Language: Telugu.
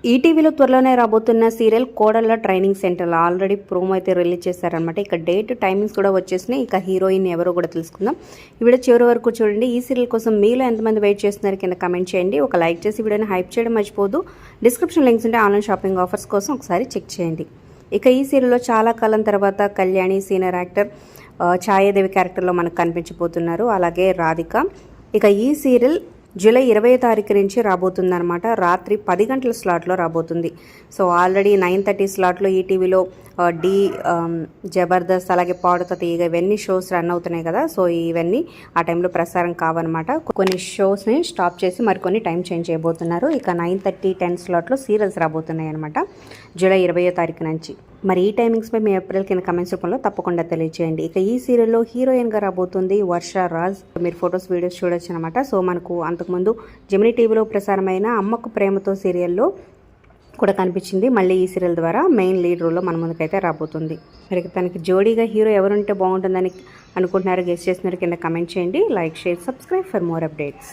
ఈటీవీలో త్వరలోనే రాబోతున్న సీరియల్ కోడళ్ళ ట్రైనింగ్ సెంటర్ ఆల్రెడీ ప్రోమో అయితే రిలీజ్ చేశారనమాట. ఇక డేట్ టైమింగ్స్ కూడా వచ్చేసినాయి. ఇక హీరోయిన్ ఎవరో కూడా తెలుసుకుందాం. ఈ వీడియో చివరి వరకు చూడండి. ఈ సీరియల్ కోసం మీలో ఎంతమంది వెయిట్ చేస్తున్నారు కింద కమెంట్ చేయండి. ఒక లైక్ చేసి వీడియోని హైప్ చేయడం మర్చిపోదు. డిస్క్రిప్షన్ లింక్స్ ఉంటే ఆన్లైన్ షాపింగ్ ఆఫర్స్ కోసం ఒకసారి చెక్ చేయండి. ఇక ఈ సీరియల్లో చాలా కాలం తర్వాత కళ్యాణి సీనియర్ యాక్టర్ ఛాయాదేవి క్యారెక్టర్లో మనకు కనిపించబోతున్నారు. అలాగే రాధిక. ఇక ఈ సీరియల్ జూలై 20వ తారీఖు నుంచి రాబోతుందన్నమాట. రాత్రి 10 గంటల స్లాట్లో రాబోతుంది. సో ఆల్రెడీ 9:30 స్లాట్లో ఈటీవీలో డి జబర్దస్త్ అలాగే పాడుతా తీయగా ఇవన్నీ షోస్ రన్ అవుతున్నాయి కదా. సో ఇవన్నీ ఆ టైంలో ప్రసారం కావన్నమాట. కొన్ని షోస్ని స్టాప్ చేసి మరికొన్ని టైం చేంజ్ చేయబోతున్నారు. ఇక 9:30, 10 స్లాట్లో సీరియల్స్ రాబోతున్నాయి అనమాట జూలై 20వ తారీఖు నుంచి. మరి ఈ టైమింగ్స్పై మీ ఏప్రిల్ కింద కమెంట్స్ రూపంలో తప్పకుండా తెలియజేయండి. ఇక ఈ సీరియల్లో హీరోయిన్గా రాబోతుంది వర్ష రాజ్. మీరు ఫొటోస్ వీడియోస్ చూడొచ్చు అనమాట. సో మనకు అంతకుముందు జెమినీ టీవీలో ప్రసారమైన అమ్మకు ప్రేమతో సీరియల్లో కూడా కనిపించింది. మళ్ళీ ఈ సీరియల్ ద్వారా మెయిన్ లీడ్ రోల్లో మన ముందుకైతే రాబోతుంది. మరి తనకి జోడీగా హీరో ఎవరుంటే బాగుంటుందని అనుకుంటున్నారో గెస్ చేస్తున్నారు కింద కమెంట్ చేయండి. Like, share, subscribe for more updates.